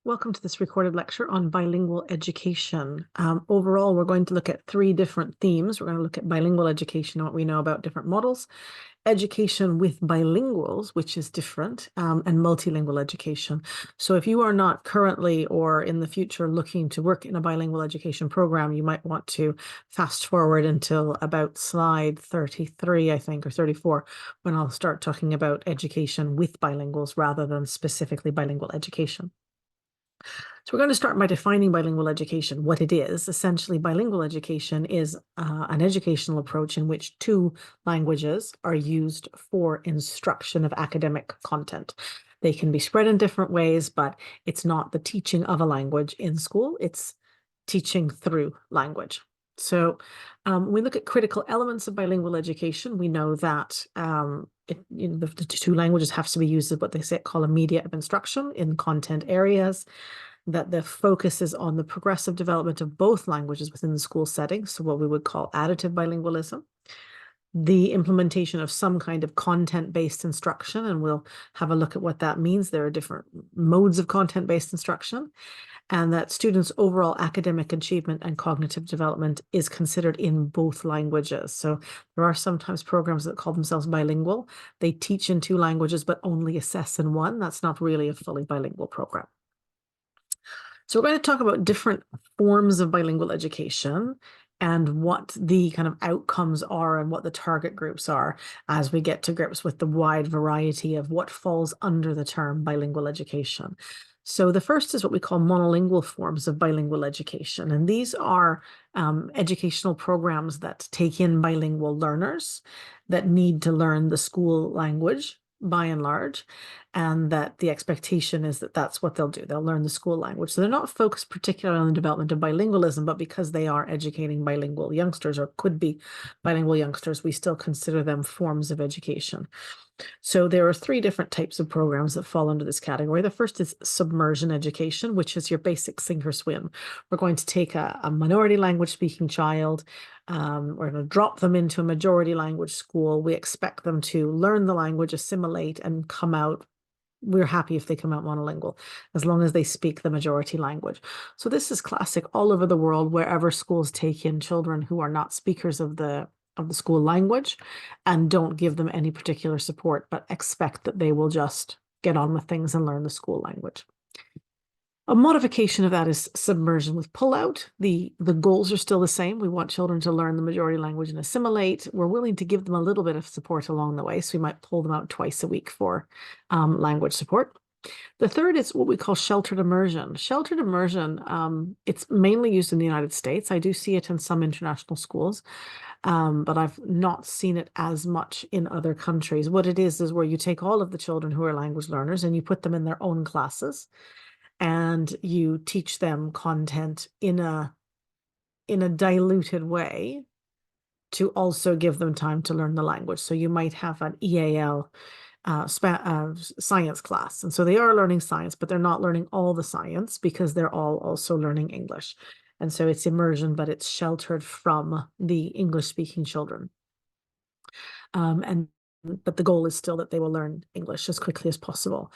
Welcome to this recorded lecture on bilingual education. Overall, we're going to look at three different themes. We're going to look at bilingual education, what we know about different models, education with bilinguals, which is different, and multilingual education. So if you are not currently or in the future looking to work in a bilingual education program, you might want to fast forward until about slide 33, I think, or 34, when I'll start talking about education with bilinguals rather than specifically bilingual education. So we're going to start by defining bilingual education, what it is. Essentially, bilingual education is an educational approach in which two languages are used for instruction of academic content. They can be spread in different ways, but it's not the teaching of a language in school, it's teaching through language. So we look at critical elements of bilingual education. We know that the two languages have to be used as what they call a media of instruction in content areas, that the focus is on the progressive development of both languages within the school setting, so what we would call additive bilingualism, the implementation of some kind of content-based instruction, and we'll have a look at what that means. There are different modes of content-based instruction, and that students' overall academic achievement and cognitive development is considered in both languages. So there are sometimes programs that call themselves bilingual. They teach in two languages, but only assess in one. That's not really a fully bilingual program. So we're going to talk about different forms of bilingual education and what the kind of outcomes are and what the target groups are as we get to grips with the wide variety of what falls under the term bilingual education. So the first is what we call monolingual forms of bilingual education. And these are educational programs that take in bilingual learners that need to learn the school language by and large, and that the expectation is that that's what they'll do. They'll learn the school language. So they're not focused particularly on the development of bilingualism, but because they are educating bilingual youngsters or could be bilingual youngsters, we still consider them forms of education. So there are three different types of programs that fall under this category. The first is submersion education, which is your basic sink or swim. We're going to take a minority language speaking child. We're going to drop them into a majority language school. We expect them to learn the language, assimilate, and come out. We're happy if they come out monolingual, as long as they speak the majority language. So this is classic all over the world, wherever schools take in children who are not speakers of the school language and don't give them any particular support, but expect that they will just get on with things and learn the school language. A modification of that is submersion with pullout. The goals are still the same. We want children to learn the majority language and assimilate. We're willing to give them a little bit of support along the way, so we might pull them out twice a week for language support. The third is what we call sheltered immersion. Sheltered immersion, it's mainly used in the United States. I do see it in some international schools, but I've not seen it as much in other countries. What it is where you take all of the children who are language learners and you put them in their own classes, and you teach them content in a diluted way to also give them time to learn the language. So you might have an EAL science class. And so they are learning science, but they're not learning all the science because they're all also learning English. And so it's immersion, but it's sheltered from the English-speaking children. But the goal is still that they will learn English as quickly as possible.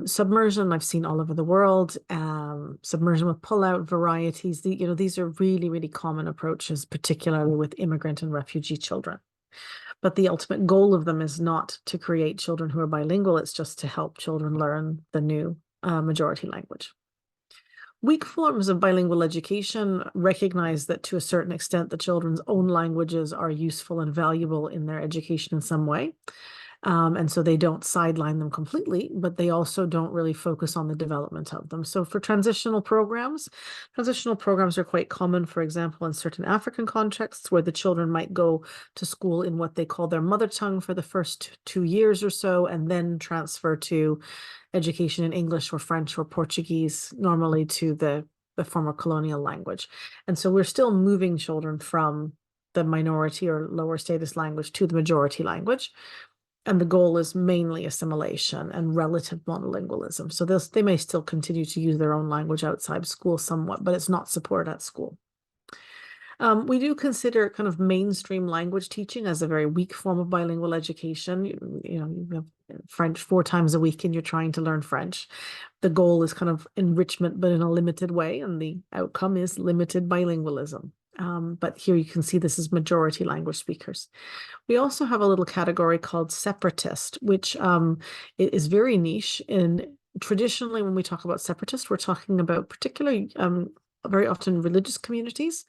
Submersion, I've seen all over the world. Submersion with pullout varieties. These are really, really common approaches, particularly with immigrant and refugee children. But the ultimate goal of them is not to create children who are bilingual. It's just to help children learn the new majority language. Weak forms of bilingual education recognize that to a certain extent, the children's own languages are useful and valuable in their education in some way. And so they don't sideline them completely, but they also don't really focus on the development of them. So for transitional programs are quite common, for example, in certain African contexts where the children might go to school in what they call their mother tongue for the first 2 years or so, and then transfer to education in English or French or Portuguese, normally to the former colonial language. And so we're still moving children from the minority or lower status language to the majority language. And the goal is mainly assimilation and relative monolingualism. So they may still continue to use their own language outside school somewhat, but it's not supported at school. We do consider kind of mainstream language teaching as a very weak form of bilingual education. You have French 4 times a week and you're trying to learn French. The goal is kind of enrichment, but in a limited way, and the outcome is limited bilingualism. But here you can see this is majority language speakers. We also have a little category called separatist, which is very niche. And traditionally, when we talk about separatist, we're talking about particularly very often religious communities.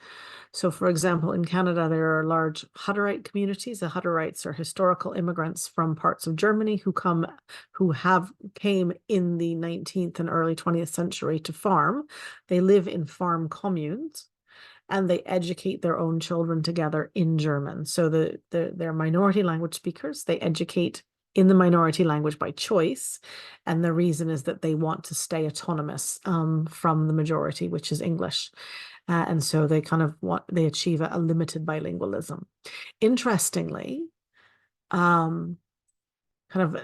So, for example, in Canada, there are large Hutterite communities. The Hutterites are historical immigrants from parts of Germany who came in the 19th and early 20th century to farm. They live in farm communes, and they educate their own children together in German. So they're minority language speakers. They educate in the minority language by choice. And the reason is that they want to stay autonomous from the majority, which is English. And so they achieve a limited bilingualism. Interestingly, kind of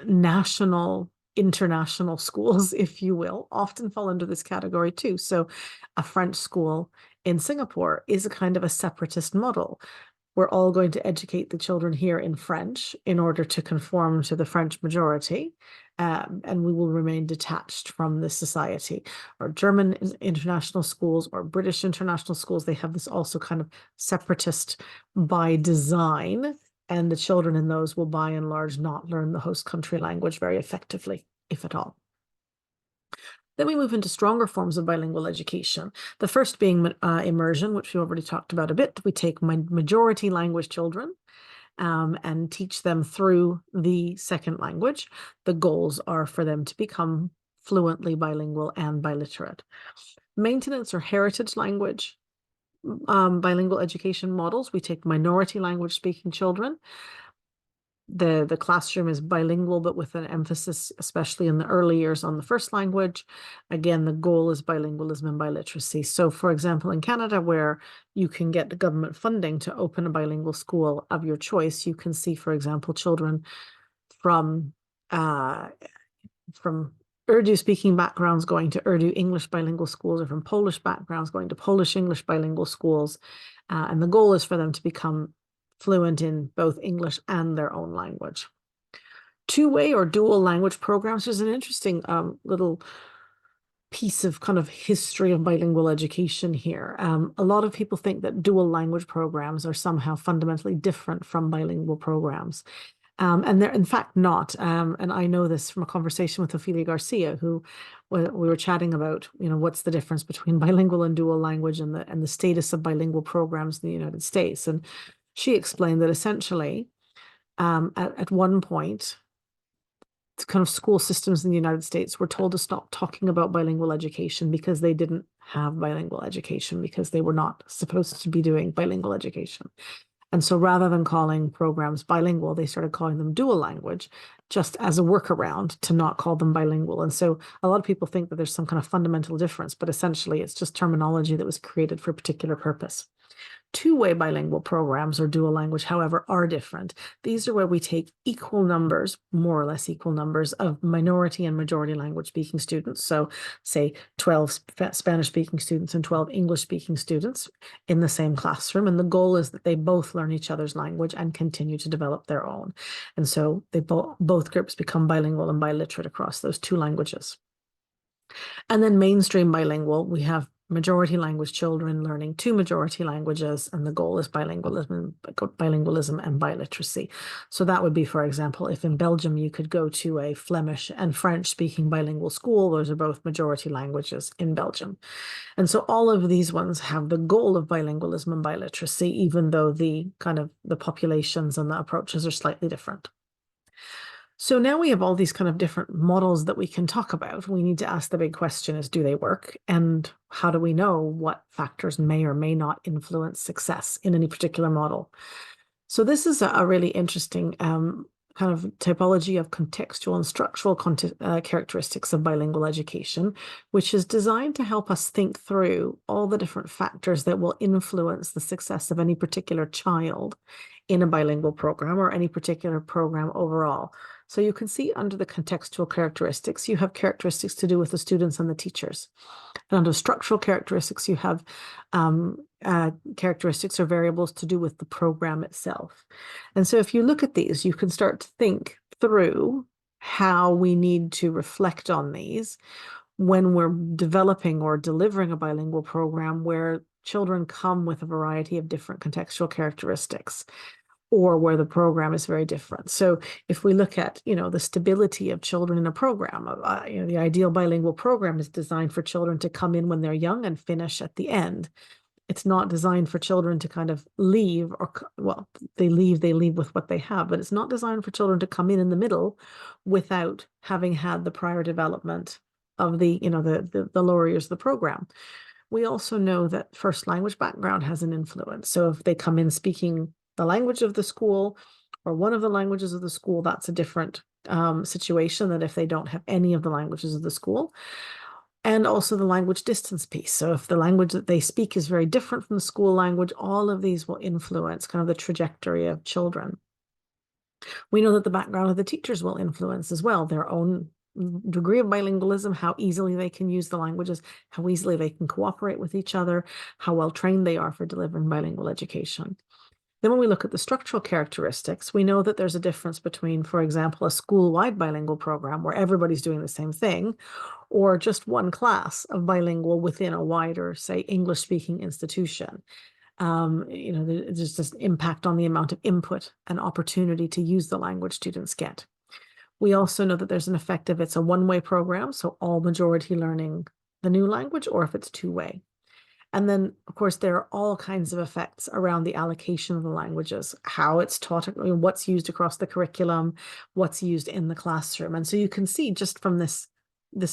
international schools, if you will, often fall under this category too. So a French school in Singapore is a kind of a separatist model. We're all going to educate the children here in French in order to conform to the French majority, and we will remain detached from the society. Or German international schools or British international schools, they have this also kind of separatist by design, and the children in those will by and large not learn the host country language very effectively, if at all. Then we move into stronger forms of bilingual education. The first being immersion, which we already talked about a bit. We take majority language children and teach them through the second language. The goals are for them to become fluently bilingual and biliterate. Maintenance or heritage language bilingual education models. We take minority language speaking children. The classroom is bilingual, but with an emphasis, especially in the early years, on the first language. Again, the goal is bilingualism and biliteracy. So, for example, in Canada, where you can get the government funding to open a bilingual school of your choice, you can see, for example, children from Urdu-speaking backgrounds going to Urdu English bilingual schools, or from Polish backgrounds going to Polish English bilingual schools. And the goal is for them to become fluent in both English and their own language. Two-way or dual language programs is an interesting little piece of kind of history of bilingual education here. A lot of people think that dual language programs are somehow fundamentally different from bilingual programs. And they're in fact not. And I know this from a conversation with Ophelia Garcia, who we were chatting about, what's the difference between bilingual and dual language and the status of bilingual programs in the United States. And she explained that essentially, at one point, kind of school systems in the United States were told to stop talking about bilingual education because they didn't have bilingual education, because they were not supposed to be doing bilingual education. And so rather than calling programs bilingual, they started calling them dual language, just as a workaround to not call them bilingual. And so a lot of people think that there's some kind of fundamental difference, but essentially it's just terminology that was created for a particular purpose. Two-way bilingual programs or dual language, however, are different. These are where we take equal numbers, more or less equal numbers, of minority and majority language speaking students. So say 12 Spanish speaking students and 12 English speaking students in the same classroom. And the goal is that they both learn each other's language and continue to develop their own. And so they both groups become bilingual and biliterate across those two languages. And then mainstream bilingual, we have majority language children learning two majority languages, and the goal is bilingualism and biliteracy. So that would be, for example, if in Belgium you could go to a Flemish and French speaking bilingual school, those are both majority languages in Belgium. And so all of these ones have the goal of bilingualism and biliteracy, even though the populations and the approaches are slightly different. So now we have all these kind of different models that we can talk about. We need to ask the big question is, do they work? And how do we know what factors may or may not influence success in any particular model? So this is a really interesting kind of typology of contextual and structural characteristics of bilingual education, which is designed to help us think through all the different factors that will influence the success of any particular child in a bilingual program or any particular program overall. So you can see under the contextual characteristics, you have characteristics to do with the students and the teachers. And under structural characteristics, you have characteristics or variables to do with the program itself. And so if you look at these, you can start to think through how we need to reflect on these when we're developing or delivering a bilingual program where children come with a variety of different contextual characteristics, or where the program is very different. So if we look at, the stability of children in a program, the ideal bilingual program is designed for children to come in when they're young and finish at the end. It's not designed for children to kind of leave, or, well, they leave with what they have, but it's not designed for children to come in the middle without having had the prior development of the lower years of the program. We also know that first language background has an influence. So if they come in speaking the language of the school or one of the languages of the school, that's a different situation than if they don't have any of the languages of the school. And also the language distance piece. So if the language that they speak is very different from the school language, all of these will influence kind of the trajectory of children. We know that the background of the teachers will influence as well, their own degree of bilingualism, how easily they can use the languages, how easily they can cooperate with each other, how well trained they are for delivering bilingual education. Then when we look at the structural characteristics, we know that there's a difference between, for example, a school-wide bilingual program where everybody's doing the same thing, or just one class of bilingual within a wider, say, English-speaking institution. There's just impact on the amount of input and opportunity to use the language students get. We also know that there's an effect if it's a one-way program, so all majority learning the new language, or if it's two-way. And then, of course, there are all kinds of effects around the allocation of the languages, how it's taught, what's used across the curriculum, what's used in the classroom. And so you can see just from this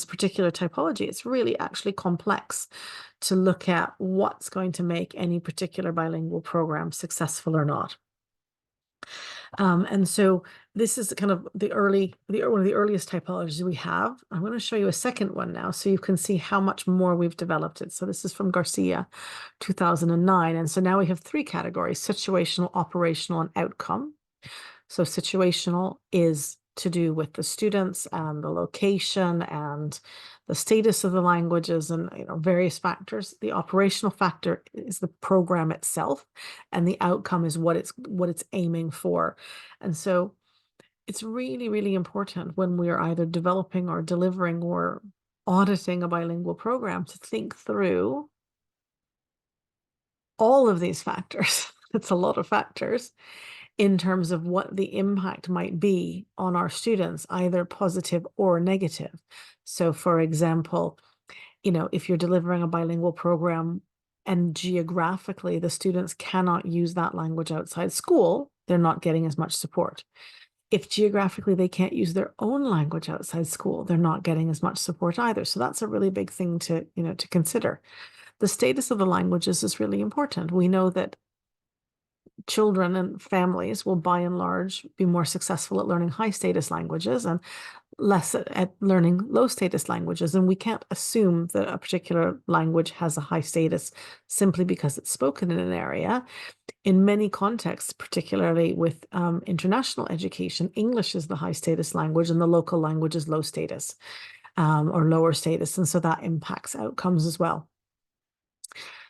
particular typology, it's really actually complex to look at what's going to make any particular bilingual program successful or not. And so this is kind of one of the earliest typologies we have. I'm going to show you a second one now so you can see how much more we've developed it. So this is from Garcia, 2009. And so now we have three categories: situational, operational, and outcome. So situational is to do with the students and the location and the status of the languages and various factors. The operational factor is the program itself, and the outcome is what it's aiming for. And so it's really, really important when we are either developing or delivering or auditing a bilingual program to think through all of these factors. It's a lot of factors in terms of what the impact might be on our students, either positive or negative. So for example, if you're delivering a bilingual program and geographically the students cannot use that language outside school, they're not getting as much support. If geographically they can't use their own language outside school, they're not getting as much support either. So that's a really big thing to consider. The status of the languages is really important. We know that children and families will, by and large, be more successful at learning high status languages and less at learning low status languages. And we can't assume that a particular language has a high status simply because it's spoken in an area. In many contexts, particularly with international education, English is the high status language and the local language is low status or lower status. And so that impacts outcomes as well.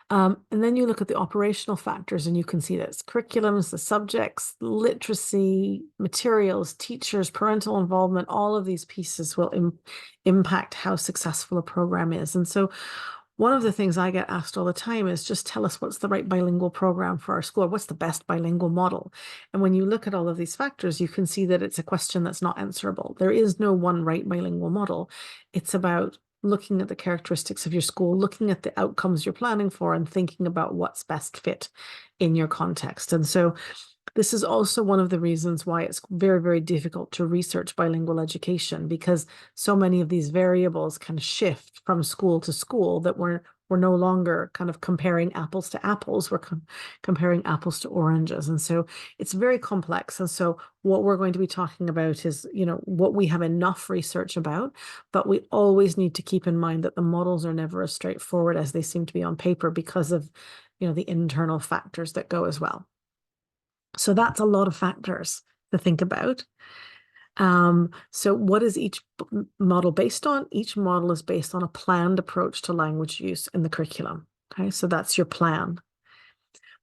And then you look at the operational factors and you can see that it's curriculums, the subjects, literacy, materials, teachers, parental involvement, all of these pieces will impact how successful a program is. And so one of the things I get asked all the time is just tell us what's the right bilingual program for our school, or what's the best bilingual model. And when you look at all of these factors, you can see that it's a question that's not answerable. There is no one right bilingual model. It's about looking at the characteristics of your school, looking at the outcomes you're planning for, and thinking about what's best fit in your context. And so this is also one of the reasons why it's very, very difficult to research bilingual education, because so many of these variables can shift from school to school that we're no longer kind of comparing apples to apples. We're comparing apples to oranges. And so it's very complex. And so what we're going to be talking about is, what we have enough research about, but we always need to keep in mind that the models are never as straightforward as they seem to be on paper because of, the internal factors that go as well. So that's a lot of factors to think about. So what is each model based on? Each model is based on a planned approach to language use in the curriculum. Okay, so that's your plan.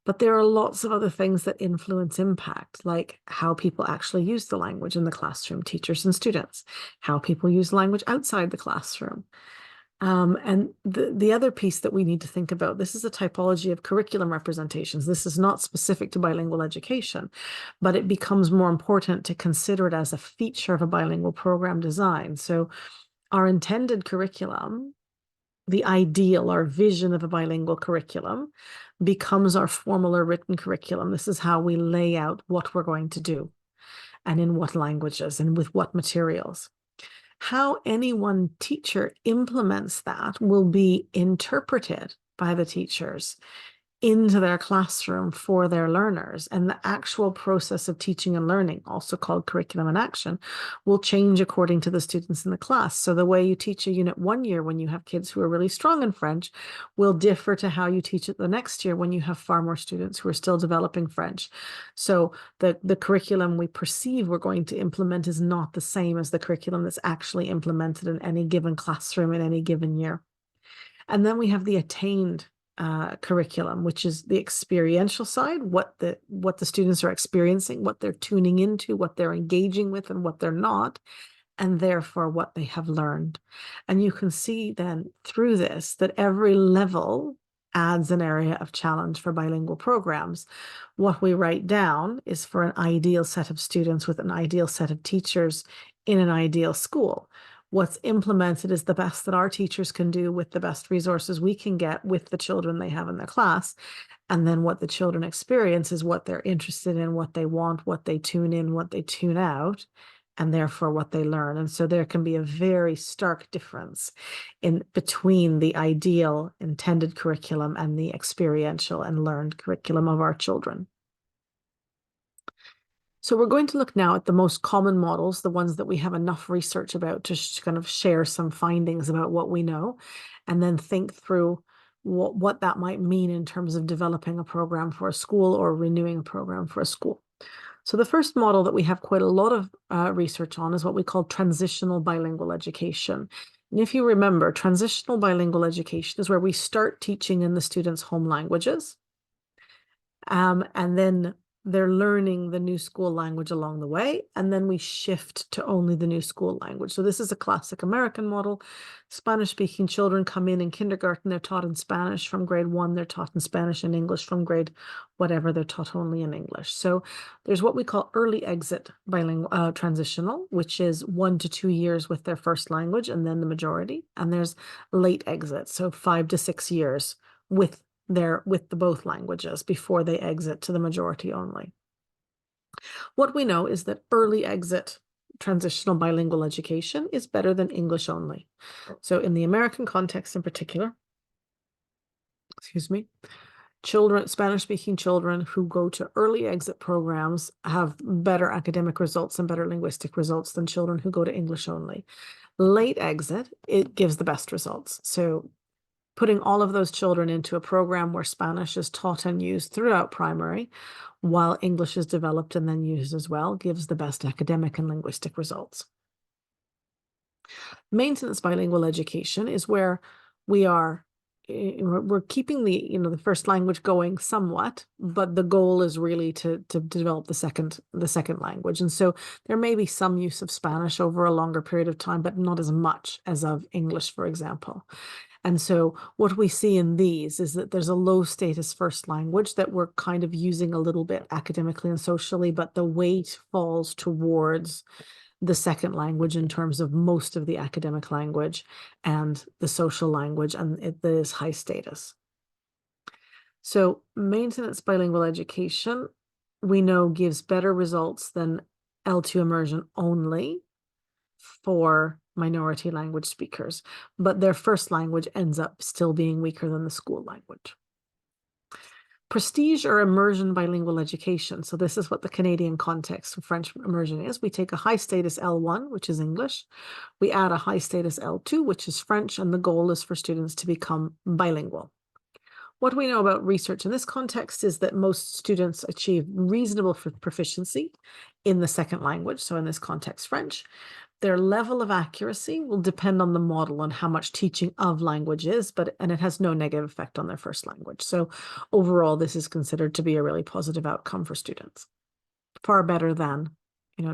But there are lots of other things that influence impact, like how people actually use the language in the classroom, teachers and students, how people use language outside the classroom. And the other piece that we need to think about, this is a typology of curriculum representations. This is not specific to bilingual education, but it becomes more important to consider it as a feature of a bilingual program design. So our intended curriculum, the ideal, our vision of a bilingual curriculum, becomes our formal or written curriculum. This is how we lay out what we're going to do and in what languages and with what materials. How any one teacher implements that will be interpreted by the teachers into their classroom for their learners. And the actual process of teaching and learning, also called curriculum in action, will change according to the students in the class. So the way you teach a unit one year when you have kids who are really strong in French will differ to how you teach it the next year when you have far more students who are still developing French. So the curriculum we perceive we're going to implement is not the same as the curriculum that's actually implemented in any given classroom in any given year. And then we have the attained curriculum, which is the experiential side, what the students are experiencing, what they're tuning into, what they're engaging with, and what they're not, and therefore what they have learned. And you can see then through this that every level adds an area of challenge for bilingual programs. What we write down is for an ideal set of students with an ideal set of teachers in an ideal school. What's implemented is the best that our teachers can do with the best resources we can get with the children they have in their class. And then what the children experience is what they're interested in, what they want, what they tune in, what they tune out, and therefore what they learn. And so there can be a very stark difference in between the ideal intended curriculum and the experiential and learned curriculum of our children. So we're going to look now at the most common models, the ones that we have enough research about to kind of share some findings about what we know, and then think through what that might mean in terms of developing a program for a school or renewing a program for a school. So the first model that we have quite a lot of research on is what we call transitional bilingual education. And if you remember, transitional bilingual education is where we start teaching in the students' home languages, and then they're learning the new school language along the way, and then we shift to only the new school language. So this is a classic American model. Spanish-speaking children come in kindergarten, they're taught in Spanish from grade 1, they're taught in Spanish and English from grade whatever, they're taught only in English. So there's what we call early exit bilingual transitional, which is 1 to 2 years with their first language and then the majority. And there's late exit, so 5 to 6 years with the both languages before they exit to the majority only. What we know is that early exit transitional bilingual education is better than English only. So in the American context in particular, Spanish-speaking children who go to early exit programs have better academic results and better linguistic results than children who go to English only. Late exit, it gives the best results. So putting all of those children into a program where Spanish is taught and used throughout primary, while English is developed and then used as well, gives the best academic and linguistic results. Maintenance bilingual education is where we're keeping the first language going somewhat, but the goal is really to develop the second language. And so there may be some use of Spanish over a longer period of time, but not as much as of English, for example. And so what we see in these is that there's a low status first language that we're kind of using a little bit academically and socially, but the weight falls towards the second language in terms of most of the academic language and the social language, and it is high status. So maintenance bilingual education, we know, gives better results than L2 immersion only for minority language speakers, but their first language ends up still being weaker than the school language. Prestige or immersion bilingual education. So this is what the Canadian context of French immersion is. We take a high status L1, which is English. We add a high status L2, which is French, and the goal is for students to become bilingual. What we know about research in this context is that most students achieve reasonable proficiency in the second language, so in this context, French. Their level of accuracy will depend on the model and how much teaching of language is, and it has no negative effect on their first language. So overall, this is considered to be a really positive outcome for students. Far better than,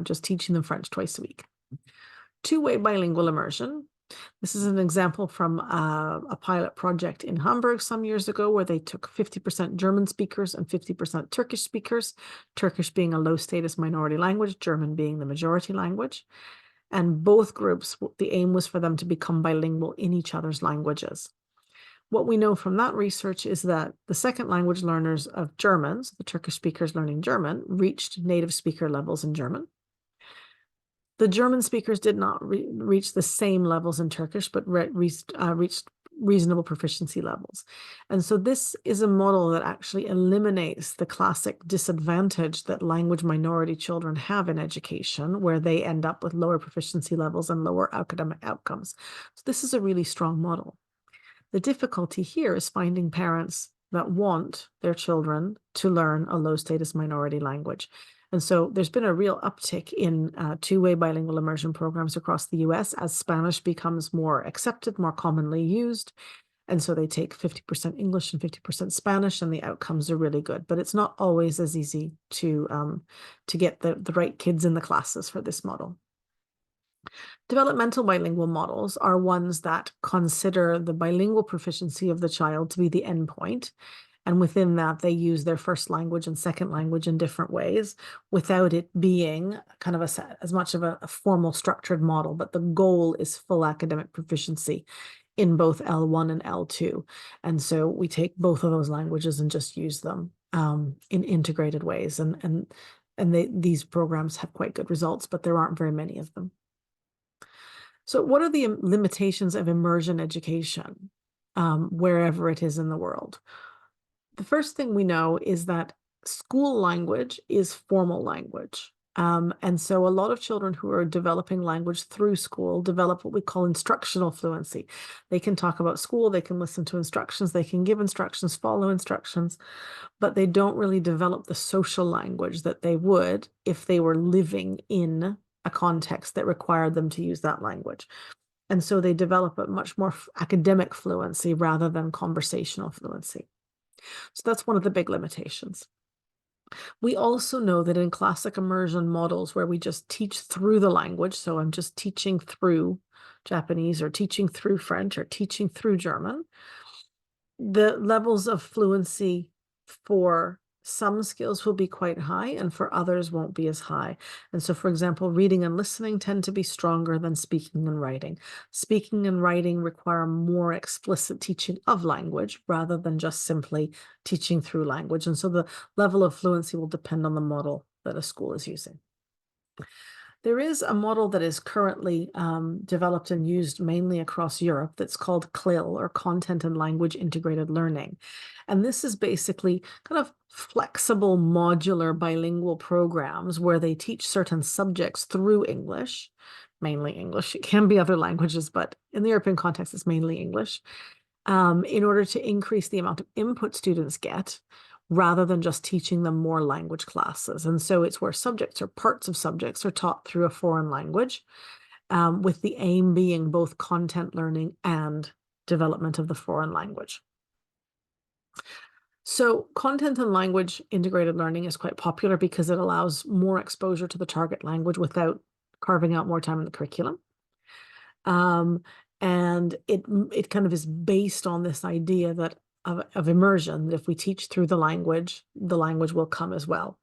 just teaching them French twice a week. Two-way bilingual immersion. This is an example from a pilot project in Hamburg some years ago where they took 50% German speakers and 50% Turkish speakers, Turkish being a low-status minority language, German being the majority language. And both groups, the aim was for them to become bilingual in each other's languages. What we know from that research is that the second language learners of German, so the Turkish speakers learning German, reached native speaker levels in German. The German speakers did not reach the same levels in Turkish, but reached reasonable proficiency levels. And so this is a model that actually eliminates the classic disadvantage that language minority children have in education, where they end up with lower proficiency levels and lower academic outcomes. So this is a really strong model. The difficulty here is finding parents that want their children to learn a low-status minority language. And so there's been a real uptick in two-way bilingual immersion programs across the US as Spanish becomes more accepted, more commonly used. And so they take 50% English and 50% Spanish, and the outcomes are really good. But it's not always as easy to get the right kids in the classes for this model. Developmental bilingual models are ones that consider the bilingual proficiency of the child to be the endpoint. And within that, they use their first language and second language in different ways without it being kind of as much of a formal structured model. But the goal is full academic proficiency in both L1 and L2. And so we take both of those languages and just use them in integrated ways. And these programs have quite good results, but there aren't very many of them. So what are the limitations of immersion education wherever it is in the world? The first thing we know is that school language is formal language. And so a lot of children who are developing language through school develop what we call instructional fluency. They can talk about school, they can listen to instructions, they can give instructions, follow instructions, but they don't really develop the social language that they would if they were living in a context that required them to use that language. And so they develop a much more academic fluency rather than conversational fluency. So that's one of the big limitations. We also know that in classic immersion models where we just teach through the language, so I'm just teaching through Japanese or teaching through French or teaching through German, the levels of fluency for some skills will be quite high and for others won't be as high. And so, for example, reading and listening tend to be stronger than speaking and writing. Speaking and writing require more explicit teaching of language rather than just simply teaching through language. And so the level of fluency will depend on the model that a school is using. There is a model that is currently developed and used mainly across Europe that's called CLIL, or Content and Language Integrated Learning. And this is basically kind of flexible, modular bilingual programs where they teach certain subjects through English, mainly English. It can be other languages, but in the European context, it's mainly English, in order to increase the amount of input students get, rather than just teaching them more language classes. And so it's where subjects or parts of subjects are taught through a foreign language, with the aim being both content learning and development of the foreign language. So content and language integrated learning is quite popular because it allows more exposure to the target language without carving out more time in the curriculum. And it kind of is based on this idea that of immersion, that if we teach through the language will come as well.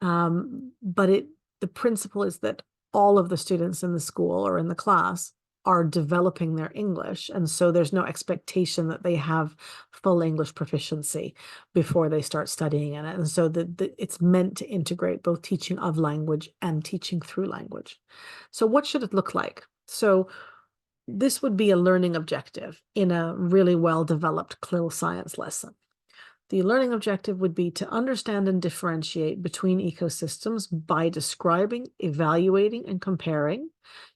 But the principle is that all of the students in the school or in the class are developing their English. And so there's no expectation that they have full English proficiency before they start studying in it. And so it's meant to integrate both teaching of language and teaching through language. So what should it look like? So this would be a learning objective in a really well-developed CLIL science lesson. The learning objective would be to understand and differentiate between ecosystems by describing, evaluating, and comparing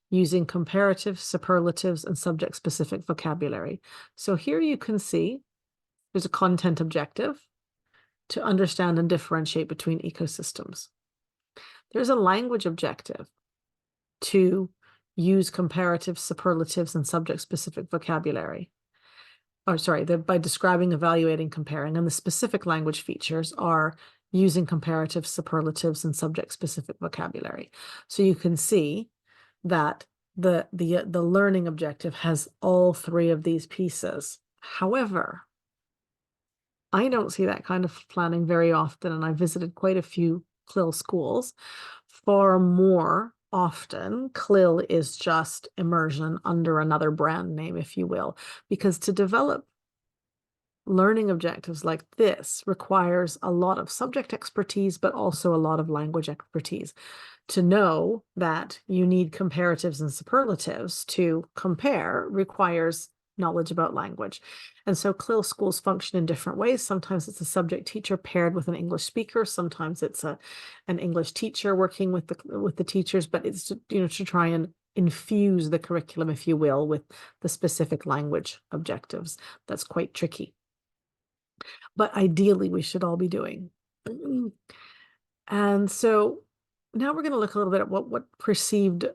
using comparative, superlatives, and subject-specific vocabulary. So here you can see there's a content objective to understand and differentiate between ecosystems. There's a language objective to use comparative, superlatives, and subject-specific vocabulary. Or sorry, by describing, evaluating, comparing, and the specific language features are using comparative, superlatives, and subject-specific vocabulary. So you can see that the learning objective has all three of these pieces. However, I don't see that kind of planning very often, and I visited quite a few CLIL schools. Far more often, CLIL is just immersion under another brand name, if you will, because to develop learning objectives like this requires a lot of subject expertise, but also a lot of language expertise. To know that you need comparatives and superlatives to compare requires knowledge about language. And so CLIL schools function in different ways. Sometimes it's a subject teacher paired with an English speaker. Sometimes it's an English teacher working with the teachers, but it's to try and infuse the curriculum, if you will, with the specific language objectives. That's quite tricky. But ideally, we should all be doing. And so now we're going to look a little bit at what perceived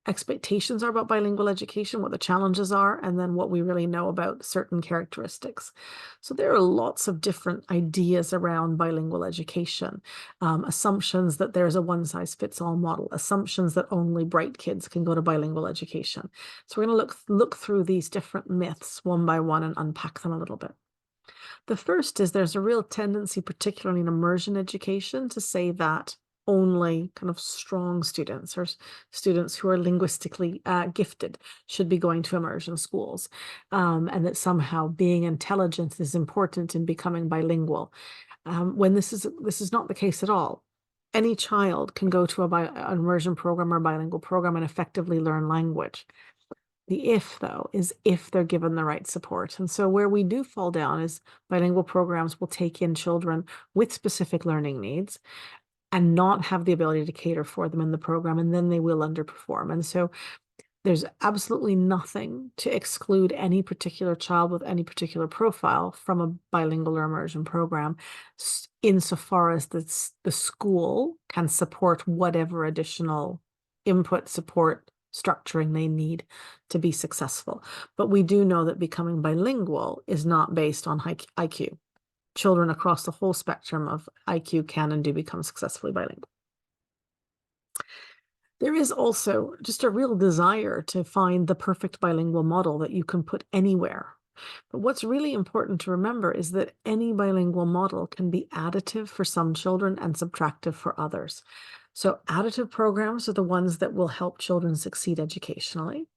expectations are about bilingual education, what the challenges are, and then what we really know about certain characteristics. So there are lots of different ideas around bilingual education. Assumptions that there's a one-size-fits-all model, assumptions that only bright kids can go to bilingual education. So we're going to look through these different myths one by one and unpack them a little bit. The first is there's a real tendency, particularly in immersion education, to say that only kind of strong students or students who are linguistically gifted should be going to immersion schools, and that somehow being intelligent is important in becoming bilingual, when this is not the case at all. Any child can go to an immersion program or bilingual program and effectively learn language. The if, though, is if they're given the right support. And so where we do fall down is bilingual programs will take in children with specific learning needs and not have the ability to cater for them in the program, and then they will underperform. And so there's absolutely nothing to exclude any particular child with any particular profile from a bilingual or immersion program, insofar as the school can support whatever additional input, support, structuring they need to be successful. But we do know that becoming bilingual is not based on IQ. Children across the whole spectrum of IQ can and do become successfully bilingual. There is also just a real desire to find the perfect bilingual model that you can put anywhere. But what's really important to remember is that any bilingual model can be additive for some children and subtractive for others. So additive programs are the ones that will help children succeed educationally.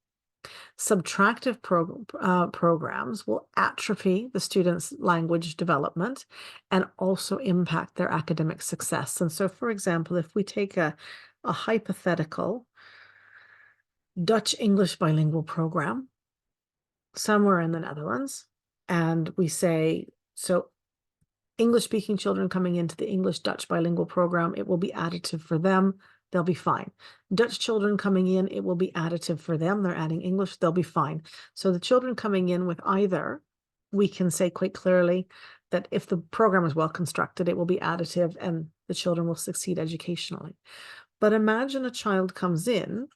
Subtractive programs will atrophy the students' language development and also impact their academic success. And so, for example, if we take a hypothetical Dutch-English bilingual program somewhere in the Netherlands, and we say, so English-speaking children coming into the English-Dutch bilingual program, it will be additive for them. They'll be fine. Dutch children coming in, it will be additive for them. They're adding English, they'll be fine. So the children coming in with either, we can say quite clearly that if the program is well constructed, it will be additive and the children will succeed educationally. But imagine a child comes in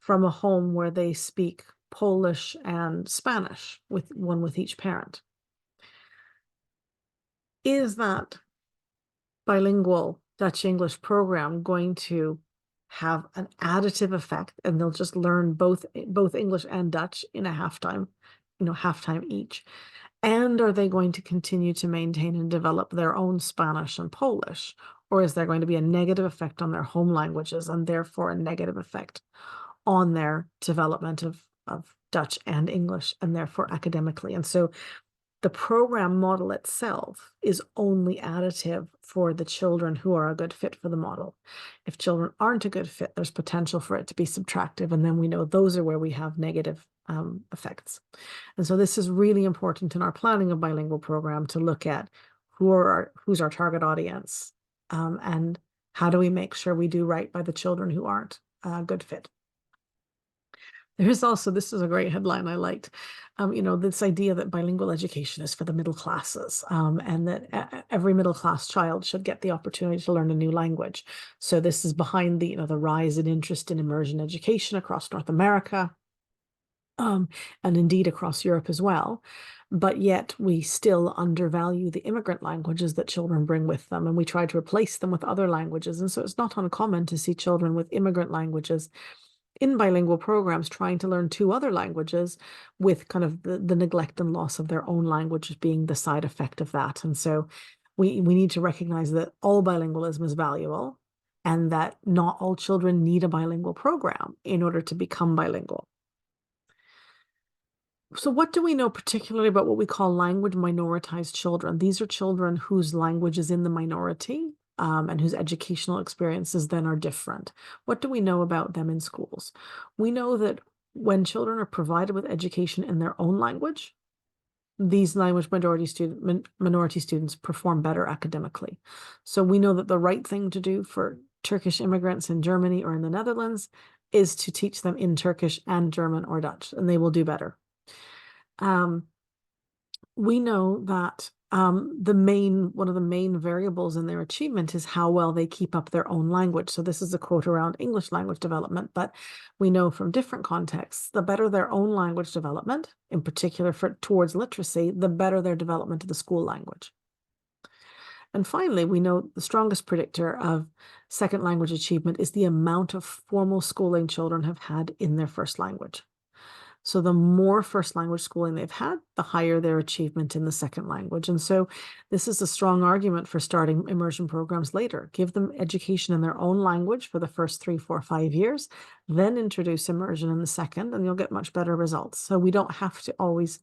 from a home where they speak Polish and Spanish, with each parent. Is that bilingual Dutch-English program going to have an additive effect, and they'll just learn both English and Dutch in a halftime each? And are they going to continue to maintain and develop their own Spanish and Polish? Or is there going to be a negative effect on their home languages and therefore a negative effect on their development of Dutch and English and therefore academically? And so the program model itself is only additive for the children who are a good fit for the model. If children aren't a good fit, there's potential for it to be subtractive, and then we know those are where we have negative effects. And so this is really important in our planning of bilingual program to look at who's our target audience, and how do we make sure we do right by the children who aren't a good fit. There's also, this is a great headline I liked, this idea that bilingual education is for the middle classes, and that every middle class child should get the opportunity to learn a new language. So this is behind the rise in interest in immersion education across North America, and indeed across Europe as well. But yet we still undervalue the immigrant languages that children bring with them, and we try to replace them with other languages. And so it's not uncommon to see children with immigrant languages in bilingual programs trying to learn two other languages, with kind of the neglect and loss of their own language being the side effect of that. And so we need to recognize that all bilingualism is valuable, and that not all children need a bilingual program in order to become bilingual. So what do we know particularly about what we call language minoritized children? These are children whose language is in the minority, and whose educational experiences then are different. What do we know about them in schools? We know that when children are provided with education in their own language, these minority students perform better academically. So we know that the right thing to do for Turkish immigrants in Germany or in the Netherlands is to teach them in Turkish and German or Dutch, and they will do better. We know that one of the main variables in their achievement is how well they keep up their own language. So this is a quote around English language development, but we know from different contexts, the better their own language development, in particular towards literacy, the better their development of the school language. And finally, we know the strongest predictor of second language achievement is the amount of formal schooling children have had in their first language. So the more first language schooling they've had, the higher their achievement in the second language. And so this is a strong argument for starting immersion programs later. Give them education in their own language for the first 3, 4, 5 years, then introduce immersion in the second, and you'll get much better results. So we don't have to always,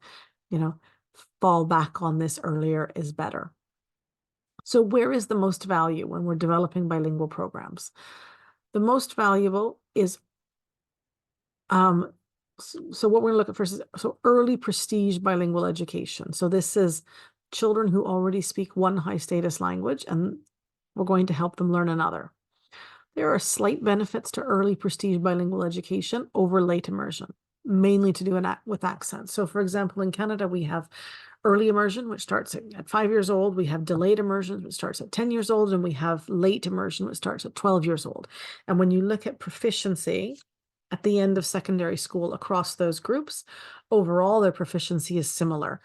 fall back on this earlier is better. So where is the most value when we're developing bilingual programs? The most valuable is so what we're going to look at first is early prestige bilingual education. So this is children who already speak one high status language, and we're going to help them learn another. There are slight benefits to early prestige bilingual education over late immersion, mainly to do with accents. So for example, in Canada, we have early immersion, which starts at 5 years old. We have delayed immersion, which starts at 10 years old, and we have late immersion, which starts at 12 years old. And when you look at proficiency at the end of secondary school across those groups, overall their proficiency is similar.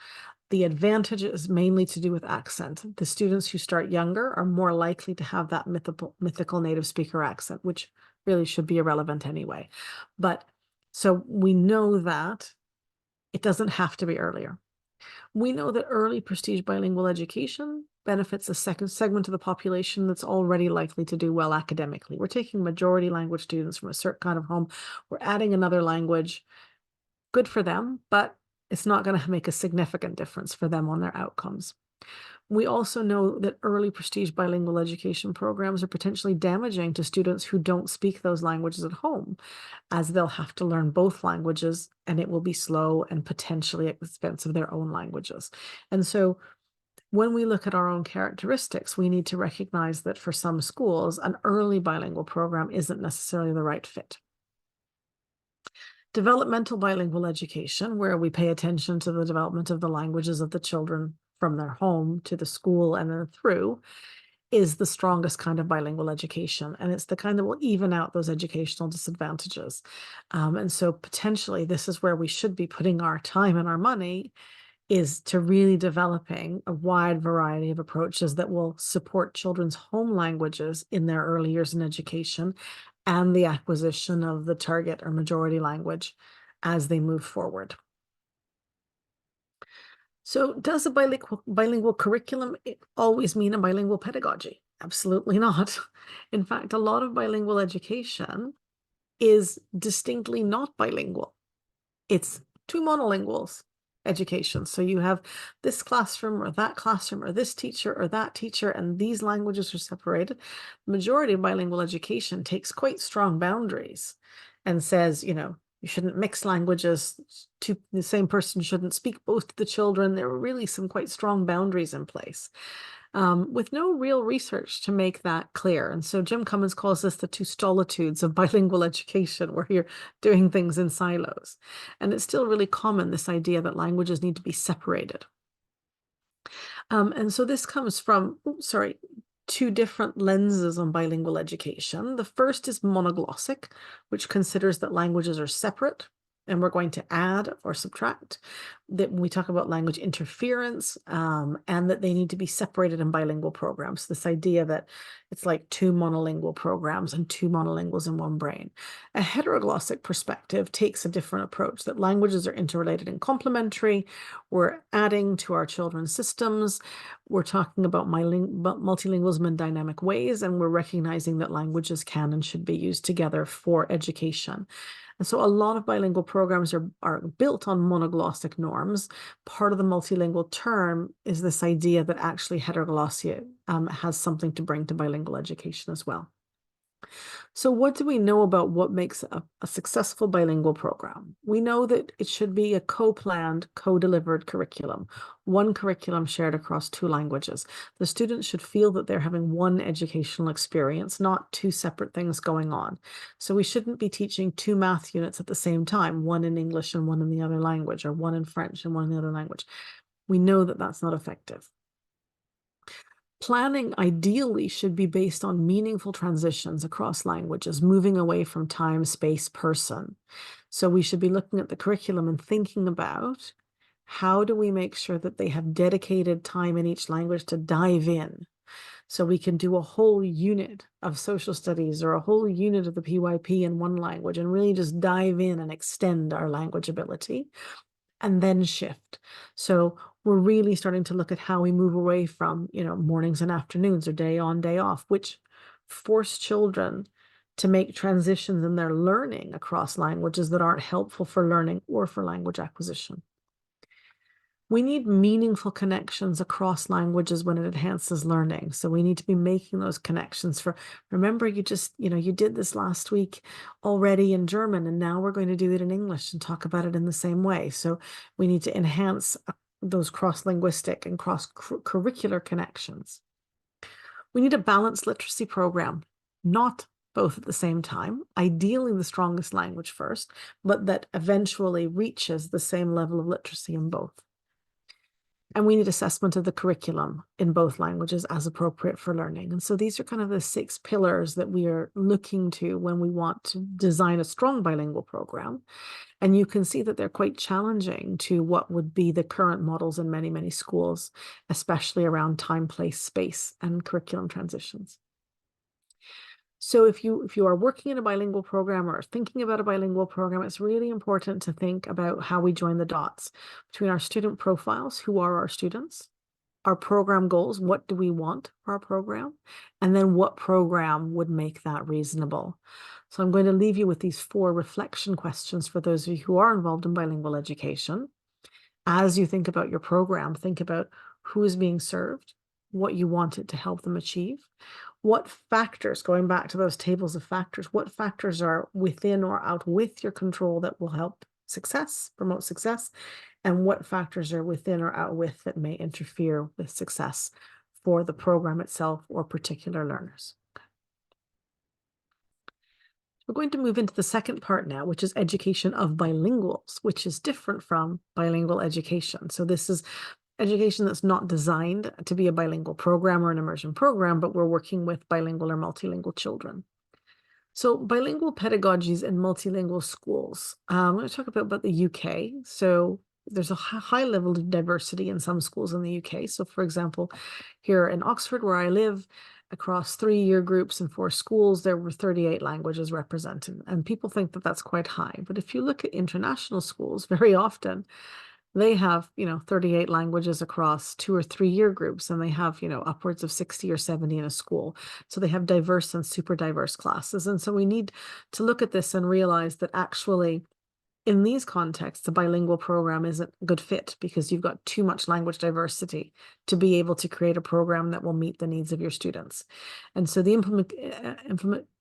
The advantage is mainly to do with accent. The students who start younger are more likely to have that mythical native speaker accent, which really should be irrelevant anyway. But so we know that it doesn't have to be earlier. We know that early prestige bilingual education benefits a second segment of the population that's already likely to do well academically. We're taking majority language students from a certain kind of home. We're adding another language. Good for them, but it's not going to make a significant difference for them on their outcomes. We also know that early prestige bilingual education programs are potentially damaging to students who don't speak those languages at home, as they'll have to learn both languages, and it will be slow and potentially at the expense of their own languages. And so when we look at our own characteristics, we need to recognize that for some schools, an early bilingual program isn't necessarily the right fit. Developmental bilingual education, where we pay attention to the development of the languages of the children from their home to the school and then through, is the strongest kind of bilingual education. And it's the kind that will even out those educational disadvantages. And so potentially this is where we should be putting our time and our money, is to really developing a wide variety of approaches that will support children's home languages in their early years in education, and the acquisition of the target or majority language as they move forward. So does a bilingual curriculum always mean a bilingual pedagogy? Absolutely not. In fact, a lot of bilingual education is distinctly not bilingual. It's two monolinguals education. So you have this classroom or this teacher or that teacher, and these languages are separated. The majority of bilingual education takes quite strong boundaries and says, You shouldn't mix languages. The same person shouldn't speak both to the children. There were really some quite strong boundaries in place, with no real research to make that clear. And so Jim Cummins calls this the two solitudes of bilingual education, where you're doing things in silos. And it's still really common, this idea that languages need to be separated. And so this comes from, two different lenses on bilingual education. The first is monoglossic, which considers that languages are separate and we're going to add or subtract. That we talk about language interference, and that they need to be separated in bilingual programs. This idea that it's like two monolingual programs and two monolinguals in one brain. A heteroglossic perspective takes a different approach, that languages are interrelated and complementary. We're adding to our children's systems. We're talking about multilingualism in dynamic ways, and we're recognizing that languages can and should be used together for education. And so a lot of bilingual programs are built on monoglossic norms. Part of the multilingual term is this idea that actually heteroglossia has something to bring to bilingual education as well. So what do we know about what makes a successful bilingual program? We know that it should be a co-planned, co-delivered curriculum, one curriculum shared across two languages. The students should feel that they're having one educational experience, not two separate things going on. So we shouldn't be teaching two math units at the same time, one in English and one in the other language, or one in French and one in the other language. We know that that's not effective. Planning ideally should be based on meaningful transitions across languages, moving away from time, space, person. So we should be looking at the curriculum and thinking about how do we make sure that they have dedicated time in each language to dive in. So we can do a whole unit of social studies or a whole unit of the PYP in one language and really just dive in and extend our language ability, and then shift. So we're really starting to look at how we move away from, mornings and afternoons or day on, day off, which force children to make transitions in their learning across languages that aren't helpful for learning or for language acquisition. We need meaningful connections across languages when it enhances learning. So we need to be making those connections remember, you just, you did this last week already in German, and now we're going to do it in English and talk about it in the same way. So we need to enhance those cross-linguistic and cross-curricular connections. We need a balanced literacy program, not both at the same time, ideally the strongest language first, but that eventually reaches the same level of literacy in both. And we need assessment of the curriculum in both languages as appropriate for learning. And so these are kind of the 6 pillars that we are looking to when we want to design a strong bilingual program. And you can see that they're quite challenging to what would be the current models in many, many schools, especially around time, place, space, and curriculum transitions. So if you are working in a bilingual program or thinking about a bilingual program, it's really important to think about how we join the dots between our student profiles, who are our students, our program goals, what do we want for our program, and then what program would make that reasonable. So I'm going to leave you with these 4 reflection questions for those of you who are involved in bilingual education. As you think about your program, think about who is being served, what you want it to help them achieve, what factors, going back to those tables of factors, what factors are within or out with your control that will help success, promote success, and what factors are within or out with that may interfere with success for the program itself or particular learners. We're going to move into the second part now, which is education of bilinguals, which is different from bilingual education. So this is education that's not designed to be a bilingual program or an immersion program, but we're working with bilingual or multilingual children. So bilingual pedagogies in multilingual schools. I'm going to talk about the UK. So there's a high level of diversity in some schools in the UK. So for example, here in Oxford, where I live, across 3 year groups and 4 schools, there were 38 languages represented. And people think that that's quite high. But if you look at international schools, very often they have, 38 languages across 2 or 3 year groups, and they have, upwards of 60 or 70 in a school. So they have diverse and super diverse classes. And so we need to look at this and realize that actually in these contexts, the bilingual program isn't a good fit because you've got too much language diversity to be able to create a program that will meet the needs of your students. And so the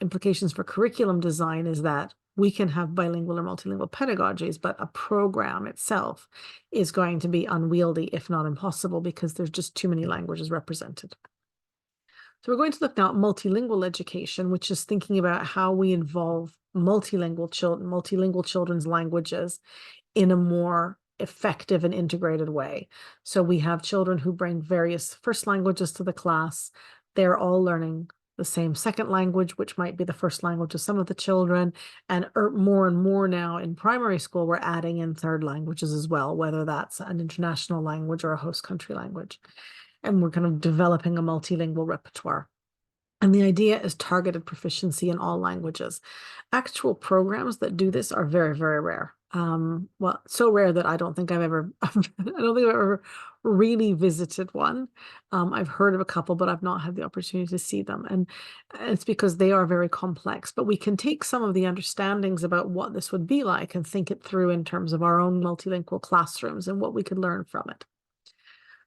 implications for curriculum design is that we can have bilingual or multilingual pedagogies, but a program itself is going to be unwieldy, if not impossible, because there's just too many languages represented. So we're going to look now at multilingual education, which is thinking about how we involve multilingual children's languages in a more effective and integrated way. So we have children who bring various first languages to the class. They're all learning the same second language, which might be the first language of some of the children. And more and more now in primary school, we're adding in third languages as well, whether that's an international language or a host country language. And we're kind of developing a multilingual repertoire. And the idea is targeted proficiency in all languages. Actual programs that do this are very, very rare. Well, so rare that I don't think I've ever, I don't think I've ever really visited one. I've heard of a couple, but I've not had the opportunity to see them. And it's because they are very complex, but we can take some of the understandings about what this would be like and think it through in terms of our own multilingual classrooms and what we could learn from it.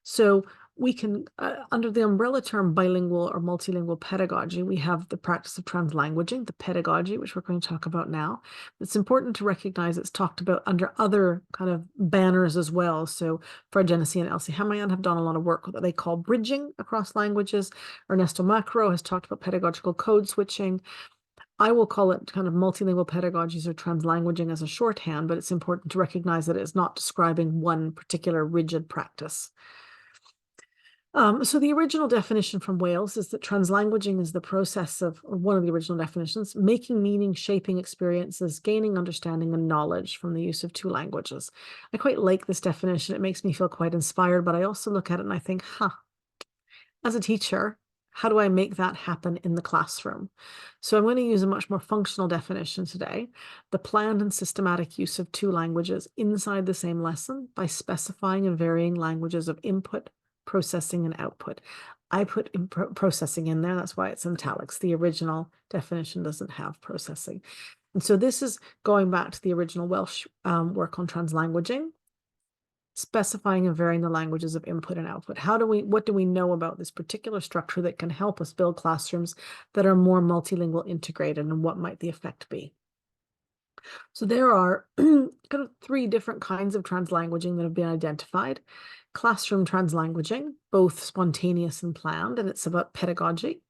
So we can, under the umbrella term bilingual or multilingual pedagogy, we have the practice of translanguaging, the pedagogy, which we're going to talk about now. It's important to recognize it's talked about under other kind of banners as well. So Fred Genesee and Elsie Hamayan have done a lot of work with what they call bridging across languages. Ernesto Macro has talked about pedagogical code switching. I will call it kind of multilingual pedagogies or translanguaging as a shorthand, but it's important to recognize that it's not describing one particular rigid practice. So the original definition from Wales is that translanguaging is the process of, or one of the original definitions, making meaning, shaping experiences, gaining understanding and knowledge from the use of two languages. I quite like this definition. It makes me feel quite inspired, but I also look at it and I think, as a teacher, how do I make that happen in the classroom? So I'm going to use a much more functional definition today, the planned and systematic use of two languages inside the same lesson by specifying and varying languages of input, processing, and output. I put processing in there. That's why it's in italics. The original definition doesn't have processing. And so this is going back to the original Welsh work on translanguaging, specifying and varying the languages of input and output. What do we know about this particular structure that can help us build classrooms that are more multilingual integrated, and what might the effect be? So there are kind of three different kinds of translanguaging that have been identified. Classroom translanguaging, both spontaneous and planned, and it's about pedagogy.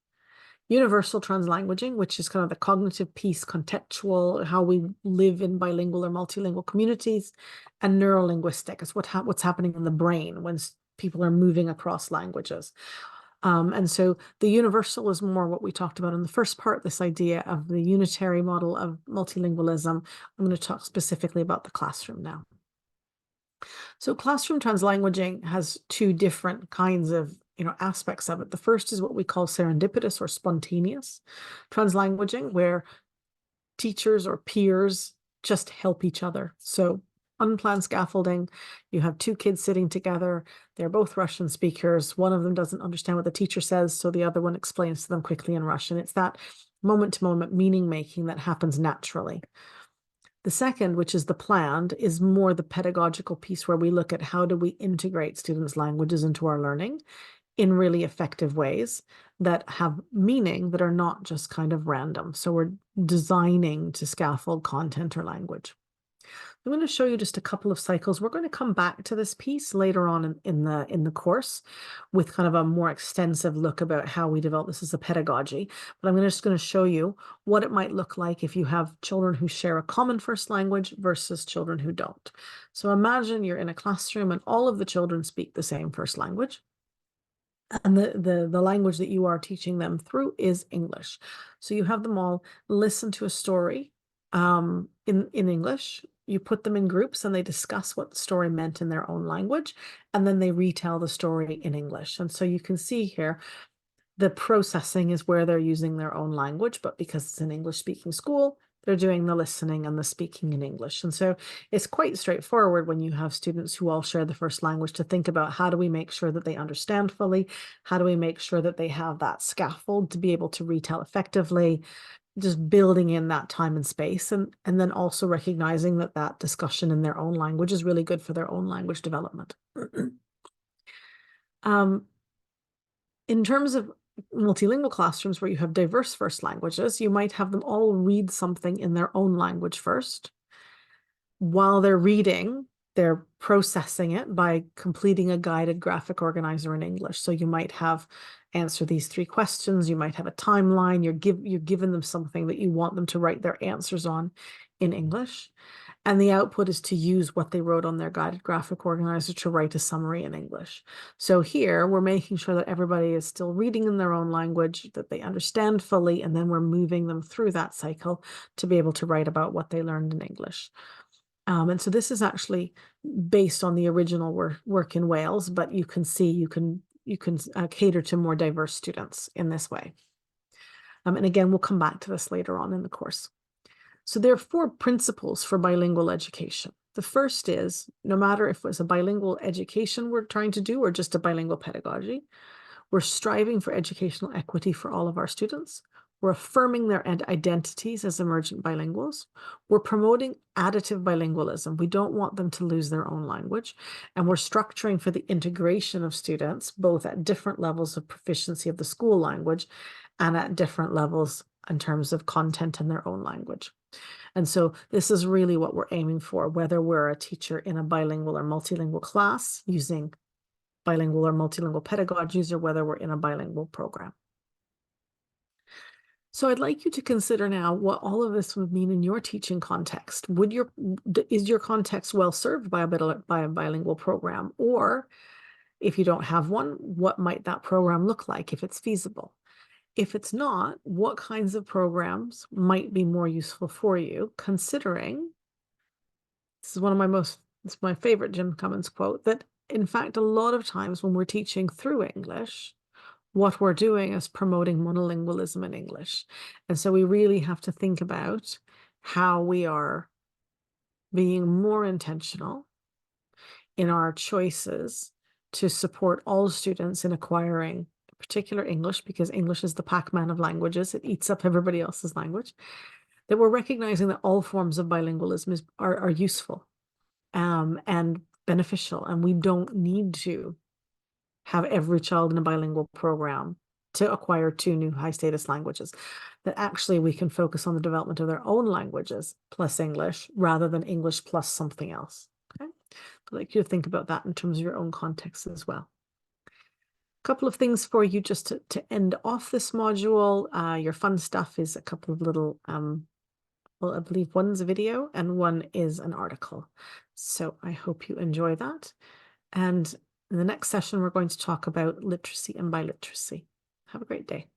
Universal translanguaging, which is kind of the cognitive piece, contextual, how we live in bilingual or multilingual communities. And neurolinguistic is what's happening in the brain when people are moving across languages. And so the universal is more what we talked about in the first part, this idea of the unitary model of multilingualism. I'm going to talk specifically about the classroom now. So classroom translanguaging has two different kinds of aspects of it. The first is what we call serendipitous or spontaneous translanguaging, where teachers or peers just help each other. So unplanned scaffolding, you have two kids sitting together, they're both Russian speakers, one of them doesn't understand what the teacher says, so the other one explains to them quickly in Russian. It's that moment-to-moment meaning making that happens naturally. The second, which is the planned, is more the pedagogical piece where we look at how do we integrate students' languages into our learning in really effective ways that have meaning, that are not just kind of random. So we're designing to scaffold content or language. I'm going to show you just a couple of cycles. We're going to come back to this piece later on in the course with kind of a more extensive look about how we develop this as a pedagogy. But I'm just going to show you what it might look like if you have children who share a common first language versus children who don't. So imagine you're in a classroom and all of the children speak the same first language. And the language that you are teaching them through is English. So you have them all listen to a story in English. You put them in groups and they discuss what the story meant in their own language, and then they retell the story in English. And so you can see here, the processing is where they're using their own language, but because it's an English-speaking school, they're doing the listening and the speaking in English. And so it's quite straightforward when you have students who all share the first language to think about how do we make sure that they understand fully? How do we make sure that they have that scaffold to be able to retell effectively? Just building in that time and space, and then also recognizing that that discussion in their own language is really good for their own language development. In terms of multilingual classrooms where you have diverse first languages, you might have them all read something in their own language first. While they're reading, they're processing it by completing a guided graphic organizer in English. So you might have answer these 3 questions. You might have a timeline. You're giving them something that you want them to write their answers on in English. And the output is to use what they wrote on their guided graphic organizer to write a summary in English. So here we're making sure that everybody is still reading in their own language, that they understand fully, and then we're moving them through that cycle to be able to write about what they learned in English. And so this is actually based on the original work in Wales, but you can see you can cater to more diverse students in this way. And again, we'll come back to this later on in the course. So there are 4 principles for bilingual education. The first is, no matter if it's a bilingual education we're trying to do or just a bilingual pedagogy, we're striving for educational equity for all of our students. We're affirming their identities as emergent bilinguals. We're promoting additive bilingualism. We don't want them to lose their own language. And we're structuring for the integration of students, both at different levels of proficiency of the school language and at different levels in terms of content in their own language. And so this is really what we're aiming for, whether we're a teacher in a bilingual or multilingual class using bilingual or multilingual pedagogies, or whether we're in a bilingual program. So I'd like you to consider now what all of this would mean in your teaching context. Is your context well served by a bilingual program? Or if you don't have one, what might that program look like if it's feasible? If it's not, what kinds of programs might be more useful for you, considering, this is my favorite Jim Cummins quote, that in fact, a lot of times when we're teaching through English, what we're doing is promoting monolingualism in English. And so we really have to think about how we are being more intentional in our choices to support all students in acquiring particular English, because English is the Pac-Man of languages. It eats up everybody else's language. That we're recognizing that all forms of bilingualism are useful and beneficial, and we don't need to have every child in a bilingual program to acquire 2 new high status languages. That actually we can focus on the development of their own languages plus English rather than English plus something else. Okay, I'd like you to think about that in terms of your own context as well. A couple of things for you just to end off this module. Your fun stuff is a couple of little, well, I believe one's a video and one is an article. So I hope you enjoy that. And in the next session, we're going to talk about literacy and biliteracy. Have a great day.